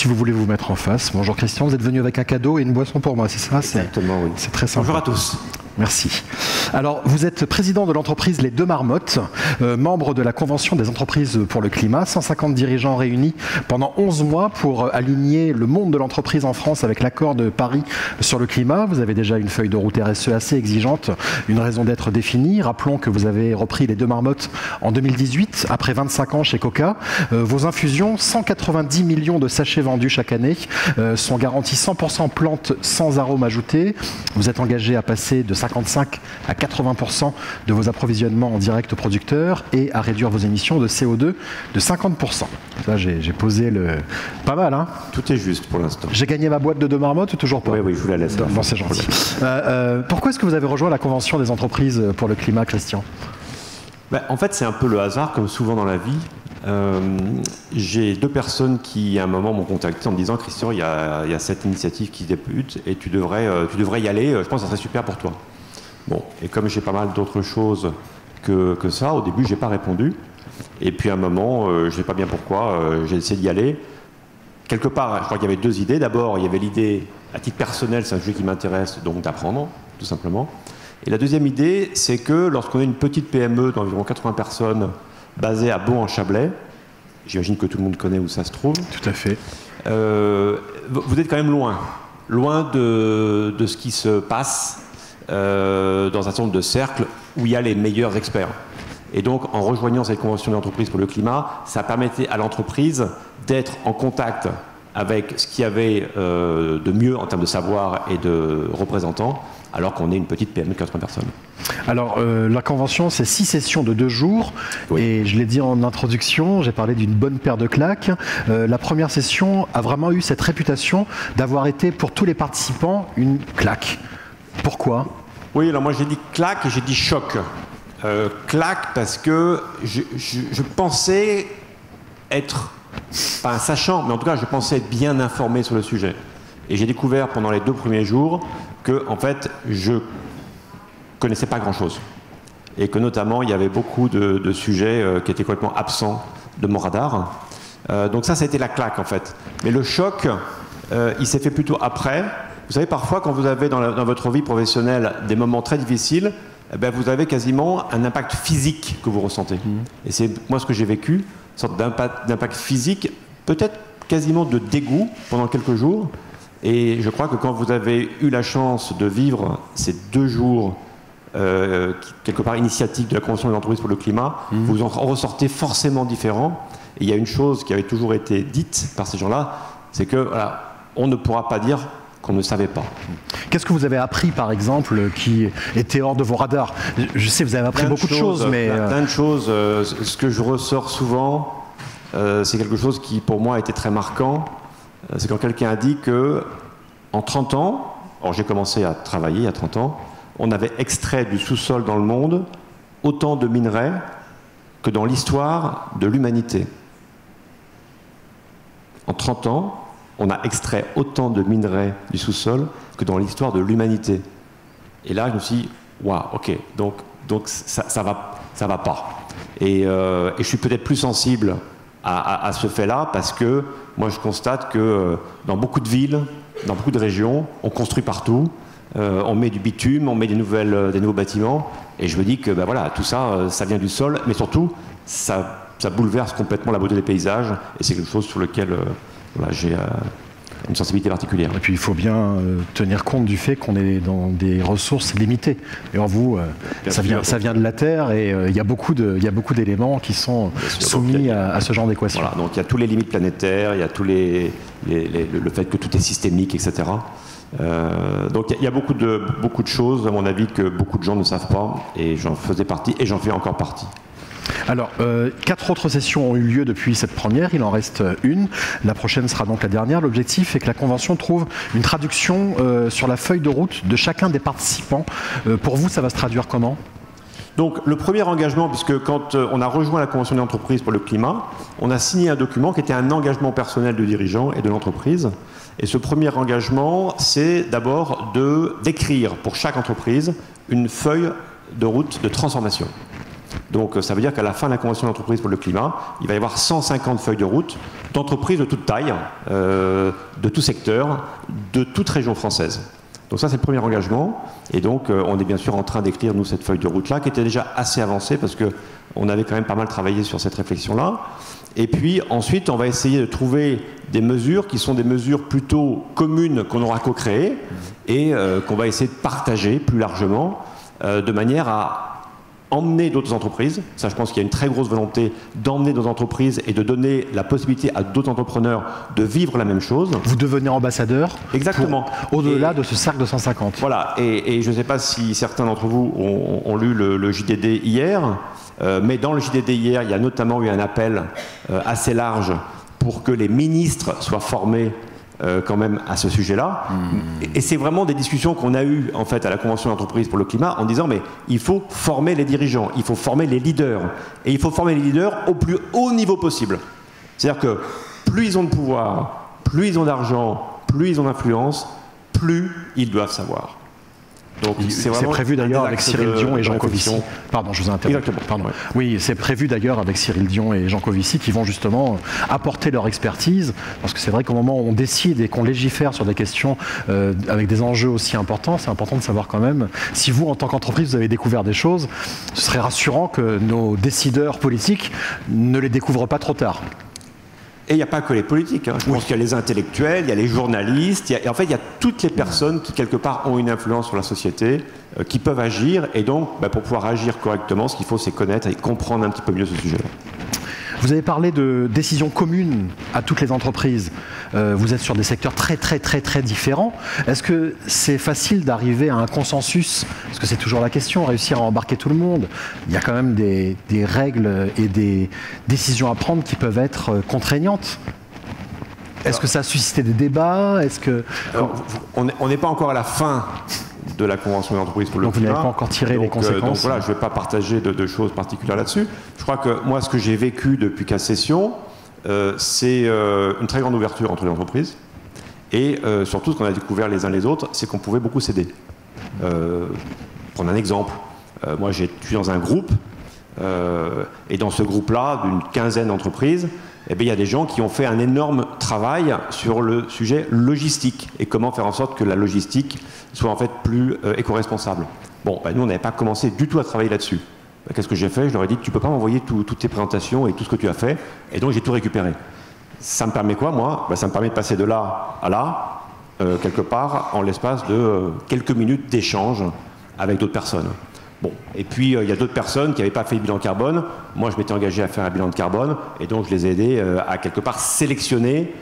si vous voulez vous mettre en face. Bonjour Christian, vous êtes venu avec un cadeau et une boisson pour moi, c'est ça? Exactement, oui. C'est très sympa. Bonjour à tous. Merci. Alors, vous êtes président de l'entreprise Les Deux Marmottes, membre de la Convention des entreprises pour le climat, 150 dirigeants réunis pendant 11 mois pour aligner le monde de l'entreprise en France avec l'accord de Paris sur le climat. Vous avez déjà une feuille de route RSE assez exigeante, une raison d'être définie. Rappelons que vous avez repris Les Deux Marmottes en 2018, après 25 ans chez Coca. Vos infusions, 190 millions de sachets vendus chaque année, sont garantis 100% plantes sans arômes ajoutés. Vous êtes engagé à passer de 55 à 80% de vos approvisionnements en direct aux producteurs et à réduire vos émissions de CO2 de 50%. Là, j'ai posé le... Pas mal, hein? Tout est juste pour l'instant. J'ai gagné ma boîte de Deux Marmottes ou toujours pas? Oui, oui, je vous la laisse. Bon, c'est gentil. Pourquoi est-ce que vous avez rejoint la Convention des entreprises pour le climat, Christian? En fait, c'est un peu le hasard, comme souvent dans la vie. J'ai deux personnes qui, à un moment, m'ont contacté en me disant « Christian, il y a cette initiative qui débute et tu devrais y aller, je pense que ça serait super pour toi. » Bon, et comme j'ai pas mal d'autres choses que ça, au début, j'ai pas répondu. Et puis à un moment, je ne sais pas bien pourquoi, j'ai essayé d'y aller. Quelque part, je crois qu'il y avait deux idées. D'abord, il y avait l'idée, à titre personnel, c'est un sujet qui m'intéresse, donc d'apprendre, tout simplement. Et la deuxième idée, c'est que lorsqu'on a une petite PME d'environ 80 personnes basée à Beau-en-Chablais, j'imagine que tout le monde connaît où ça se trouve. Tout à fait. Vous êtes quand même loin de ce qui se passe dans un certain nombre de cercles où il y a les meilleurs experts. Et donc, en rejoignant cette convention d'entreprise pour le climat, ça permettait à l'entreprise d'être en contact avec ce qu'il y avait de mieux en termes de savoir et de représentants, alors qu'on est une petite PME de 80 personnes. Alors, la convention, c'est 6 sessions de 2 jours. Oui. Et je l'ai dit en introduction, j'ai parlé d'une bonne paire de claques. La première session a vraiment eu cette réputation d'avoir été, pour tous les participants, une claque. Pourquoi? Oui, alors moi j'ai dit claque et j'ai dit choc. Claque parce que je pensais être, pas un sachant, mais en tout cas je pensais être bien informé sur le sujet. Et j'ai découvert pendant les 2 premiers jours que, en fait, je connaissais pas grand-chose. Et que notamment il y avait beaucoup de sujets qui étaient complètement absents de mon radar. Donc ça a été la claque en fait. Mais le choc, il s'est fait plutôt après. Vous savez, parfois, quand vous avez dans votre vie professionnelle des moments très difficiles, eh bien, vous avez quasiment un impact physique que vous ressentez. Et c'est moi ce que j'ai vécu, une sorte d'impact physique, peut-être quasiment de dégoût pendant quelques jours. Et je crois que quand vous avez eu la chance de vivre ces 2 jours, quelque part initiatiques de la Convention des entreprises pour le climat, vous en ressortez forcément différent. Et il y a une chose qui avait toujours été dite par ces gens-là, c'est que voilà, on ne pourra pas dire qu'on ne savait pas. Qu'est-ce que vous avez appris, par exemple, qui était hors de vos radars? Je sais, vous avez appris beaucoup de choses, mais... Plein de choses. Ce que je ressors souvent, c'est quelque chose qui, pour moi, a été très marquant. C'est quand quelqu'un a dit que, en 30 ans, alors j'ai commencé à travailler il y a 30 ans, on avait extrait du sous-sol dans le monde autant de minerais que dans l'histoire de l'humanité. En 30 ans, on a extrait autant de minerais du sous-sol que dans l'histoire de l'humanité. Et là, je me suis dit, waouh, ok, donc ça va pas. Et je suis peut-être plus sensible à ce fait-là parce que moi, je constate que dans beaucoup de villes, dans beaucoup de régions, on construit partout, on met du bitume, on met des nouveaux bâtiments, et je me dis que ben voilà, tout ça, ça vient du sol, mais surtout, ça bouleverse complètement la beauté des paysages, et c'est quelque chose sur lequel voilà, j'ai une sensibilité particulière. Et puis il faut bien tenir compte du fait qu'on est dans des ressources limitées. Et en vous, ça vient de la Terre, et il y a beaucoup d'éléments qui sont soumis à ce genre d'équation. Voilà, donc il y a tous les limites planétaires, il y a tous le fait que tout est systémique, etc. Donc il y a beaucoup de choses, à mon avis, que beaucoup de gens ne savent pas, et j'en faisais partie, et j'en fais encore partie. Alors, 4 autres sessions ont eu lieu depuis cette première, il en reste une. La prochaine sera donc la dernière. L'objectif est que la Convention trouve une traduction sur la feuille de route de chacun des participants. Pour vous, ça va se traduire comment ? Donc, le premier engagement, puisque quand on a rejoint la Convention des entreprises pour le climat, on a signé un document qui était un engagement personnel du dirigeant et de l'entreprise. Et ce premier engagement, c'est d'abord d'écrire pour chaque entreprise une feuille de route de transformation. Donc ça veut dire qu'à la fin de la Convention d'entreprise pour le climat, il va y avoir 150 feuilles de route d'entreprises de toute taille, de tout secteur, de toute région française. Donc ça, c'est le premier engagement. Et donc, on est bien sûr en train d'écrire, nous, cette feuille de route-là, qui était déjà assez avancée, parce qu'on avait quand même pas mal travaillé sur cette réflexion-là. Et puis, ensuite, on va essayer de trouver des mesures qui sont des mesures plutôt communes qu'on aura co-créées et qu'on va essayer de partager plus largement, de manière à emmener d'autres entreprises. Ça, je pense qu'il y a une très grosse volonté d'emmener d'autres entreprises et de donner la possibilité à d'autres entrepreneurs de vivre la même chose. Vous devenez ambassadeur. Exactement. Au-delà de ce cercle de 150. Voilà. Et je ne sais pas si certains d'entre vous ont lu le JDD hier, mais dans le JDD hier, il y a notamment eu un appel assez large pour que les ministres soient formés quand même à ce sujet-là. Et c'est vraiment des discussions qu'on a eues en fait à la Convention d'entreprise pour le climat en disant mais il faut former les dirigeants, il faut former les leaders et il faut former les leaders au plus haut niveau possible. C'est-à-dire que plus ils ont de pouvoir, plus ils ont d'argent, plus ils ont d'influence, plus ils doivent savoir. Donc c'est prévu d'ailleurs avec Cyril Dion et Jean Covici. Pardon, je vous interromps. Exactement. Pardon. Oui, c'est prévu d'ailleurs avec Cyril Dion et Jean Covici qui vont justement apporter leur expertise. Parce que c'est vrai qu'au moment où on décide et qu'on légifère sur des questions avec des enjeux aussi importants, c'est important de savoir quand même si vous, en tant qu'entreprise, vous avez découvert des choses, ce serait rassurant que nos décideurs politiques ne les découvrent pas trop tard. Et il n'y a pas que les politiques. Je pense qu'il y a les intellectuels, il y a les journalistes, en fait, il y a toutes les personnes qui, quelque part, ont une influence sur la société, qui peuvent agir. Et donc, pour pouvoir agir correctement, ce qu'il faut, c'est connaître et comprendre un petit peu mieux ce sujet-là. Vous avez parlé de décisions communes à toutes les entreprises. Vous êtes sur des secteurs très différents. Est-ce que c'est facile d'arriver à un consensus? Parce que c'est toujours la question, réussir à embarquer tout le monde. Il y a quand même des règles et des décisions à prendre qui peuvent être contraignantes. Est-ce que ça a suscité des débats? Alors, on n'est pas encore à la fin de la Convention d'entreprise pour le climat. Donc vous n'avez pas encore tiré les conséquences. Donc voilà, je ne vais pas partager de choses particulières là-dessus. Je crois que moi, ce que j'ai vécu depuis 15 sessions, c'est une très grande ouverture entre les entreprises. Et surtout, ce qu'on a découvert les uns les autres, c'est qu'on pouvait beaucoup s'aider. Prendre un exemple. Moi, je suis dans un groupe. Et dans ce groupe-là, d'une quinzaine d'entreprises, il y a des gens qui ont fait un énorme travail sur le sujet logistique et comment faire en sorte que la logistique soit en fait plus éco-responsable. Bon, nous, on n'avait pas commencé du tout à travailler là-dessus. Qu'est-ce que j'ai fait? Je leur ai dit, tu ne peux pas m'envoyer toutes tes présentations et tout ce que tu as fait. Et donc, j'ai tout récupéré. Ça me permet quoi, moi? Ça me permet de passer de là à là, quelque part, en l'espace de quelques minutes d'échange avec d'autres personnes. Bon. Et puis, il y a d'autres personnes qui n'avaient pas fait le bilan carbone. Moi, je m'étais engagé à faire un bilan de carbone. Et donc, je les ai aidés à, quelque part, sélectionner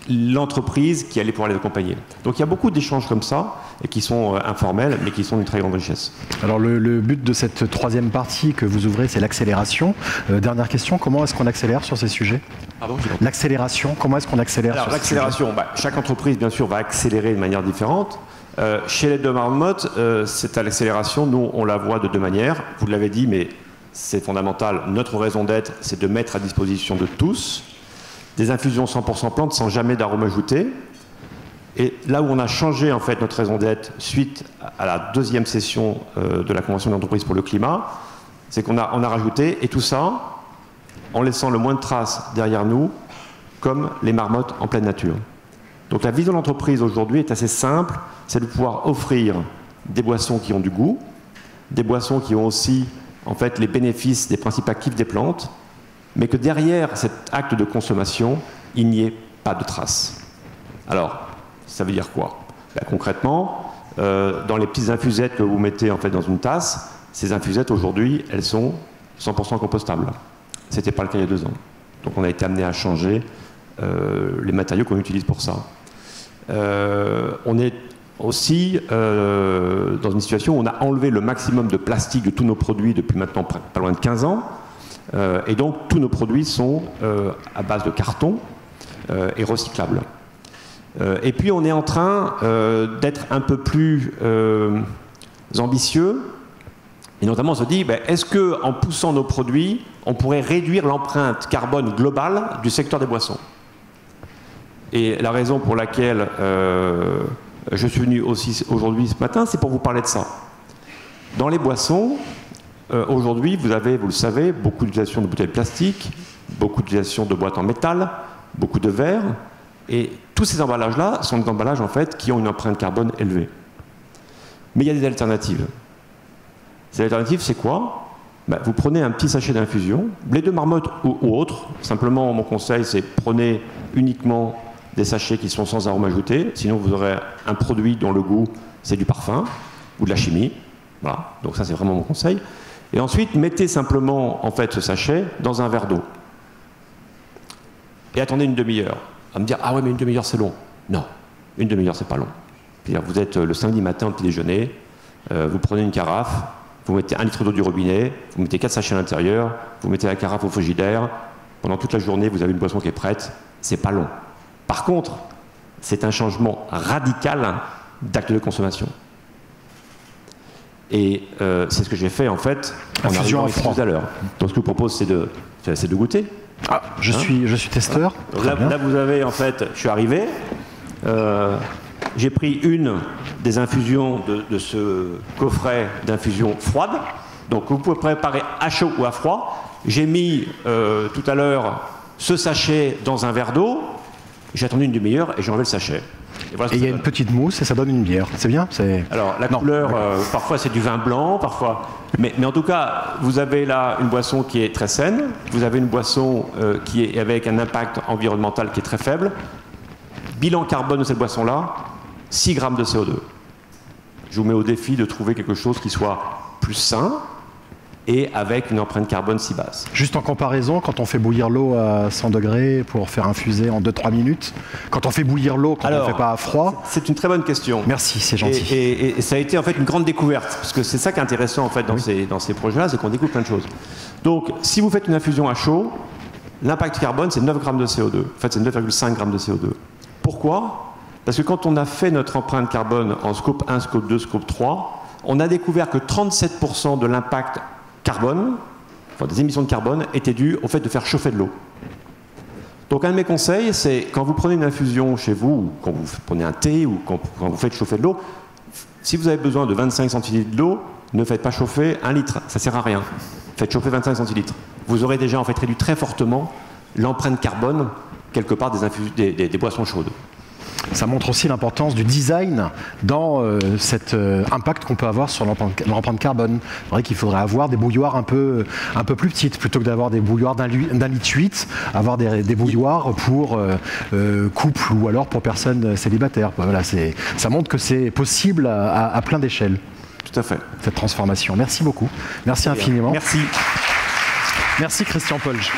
l'entreprise qui allait pouvoir les accompagner. Donc, il y a beaucoup d'échanges comme ça, et qui sont informels, mais qui sont d'une très grande richesse. Alors, le but de cette troisième partie que vous ouvrez, c'est l'accélération. Dernière question, comment est-ce qu'on accélère sur ces sujets? Pardon, l'accélération, comment est-ce qu'on accélère? Alors, l'accélération, chaque entreprise, bien sûr, va accélérer de manière différente. Chez les deux marmottes, cette accélération, nous, on la voit de deux manières. Vous l'avez dit, mais c'est fondamental. Notre raison d'être, c'est de mettre à disposition de tous des infusions 100% plantes sans jamais d'arôme ajouté. Et là où on a changé en fait notre raison d'être suite à la deuxième session de la Convention d'entreprise pour le climat, c'est qu'on a rajouté, et tout ça en laissant le moins de traces derrière nous, comme les marmottes en pleine nature. Donc la vision de l'entreprise aujourd'hui est assez simple, c'est de pouvoir offrir des boissons qui ont du goût, des boissons qui ont aussi en fait les bénéfices des principes actifs des plantes, mais que derrière cet acte de consommation, il n'y ait pas de traces. Alors, ça veut dire quoi? Concrètement, dans les petites infusettes que vous mettez en fait dans une tasse, ces infusettes aujourd'hui, elles sont 100% compostables. Ce n'était pas le cas il y a 2 ans. Donc on a été amené à changer les matériaux qu'on utilise pour ça. On est aussi dans une situation où on a enlevé le maximum de plastique de tous nos produits depuis maintenant pas loin de 15 ans. Et donc tous nos produits sont à base de carton et recyclables. Et puis on est en train d'être un peu plus ambitieux, et notamment on se dit, est-ce qu'en poussant nos produits, on pourrait réduire l'empreinte carbone globale du secteur des boissons? Et la raison pour laquelle je suis venu aussi aujourd'hui ce matin, c'est pour vous parler de ça. Dans les boissons, Aujourd'hui, vous avez, vous le savez, beaucoup d'utilisation de bouteilles plastiques, beaucoup d'utilisation de boîtes en métal, beaucoup de verre, et tous ces emballages-là sont des emballages en fait qui ont une empreinte carbone élevée. Mais il y a des alternatives. Ces alternatives, c'est quoi? Vous prenez un petit sachet d'infusion, les deux marmottes ou autres. Simplement, mon conseil, c'est prenez uniquement des sachets qui sont sans arôme ajouté. Sinon, vous aurez un produit dont le goût, c'est du parfum ou de la chimie. Voilà. Donc ça, c'est vraiment mon conseil. Et ensuite, mettez simplement en fait ce sachet dans un verre d'eau. Et attendez une demi-heure. À me dire, ah ouais, mais une demi-heure, c'est long. Non, une demi-heure, c'est pas long. C'est-à-dire, vous êtes le samedi matin au petit déjeuner, vous prenez une carafe, vous mettez 1 litre d'eau du robinet, vous mettez 4 sachets à l'intérieur, vous mettez la carafe au frigidaire, pendant toute la journée, vous avez une boisson qui est prête, c'est pas long. Par contre, c'est un changement radical d'acte de consommation. Et c'est ce que j'ai fait en fait en arrivant ici tout à l'heure. Donc ce que je vous propose, c'est de goûter. Ah, je suis testeur. Là, vous avez en fait, je suis arrivé, j'ai pris une des infusions de ce coffret d'infusion froide. Donc vous pouvez préparer à chaud ou à froid. J'ai mis tout à l'heure ce sachet dans un verre d'eau. J'ai attendu une demi-heure et j'ai enlevé le sachet. Et il y a une petite mousse et ça donne une bière. C'est bien? Alors la couleur, parfois c'est du vin blanc, parfois. Mais en tout cas, vous avez là une boisson qui est très saine. Vous avez une boisson qui est avec un impact environnemental qui est très faible. Bilan carbone de cette boisson-là, 6 grammes de CO2. Je vous mets au défi de trouver quelque chose qui soit plus sain et avec une empreinte carbone si basse. Juste en comparaison, quand on fait bouillir l'eau à 100 degrés pour faire infuser en 2-3 minutes, quand on fait bouillir l'eau, quand on ne fait pas à froid... C'est une très bonne question. Merci, c'est gentil. Et ça a été en fait une grande découverte, parce que c'est ça qui est intéressant en fait dans ces projets-là, c'est qu'on découvre plein de choses. Donc, si vous faites une infusion à chaud, l'impact carbone, c'est 9 grammes de CO2. En fait, c'est 9,5 grammes de CO2. Pourquoi? Parce que quand on a fait notre empreinte carbone en scope 1, scope 2, scope 3, on a découvert que 37% de l'impact carbone, enfin des émissions de carbone, étaient dues au fait de faire chauffer de l'eau. Donc un de mes conseils, c'est quand vous prenez une infusion chez vous, ou quand vous prenez un thé, ou quand vous faites chauffer de l'eau, si vous avez besoin de 25 centilitres d'eau, ne faites pas chauffer 1 litre, ça ne sert à rien. Faites chauffer 25 centilitres. Vous aurez déjà en fait réduit très fortement l'empreinte carbone, quelque part, des boissons chaudes. Ça montre aussi l'importance du design dans cet impact qu'on peut avoir sur l'empreinte carbone. C'est vrai qu'il faudrait avoir des bouilloires un peu plus petites, plutôt que d'avoir des bouilloires d'un litre 8, avoir des bouilloires pour couple ou alors pour personnes célibataires. Voilà, ça montre que c'est possible à plein d'échelles. Tout à fait. Cette transformation. Merci beaucoup. Merci infiniment. Merci. Merci Christian Polge.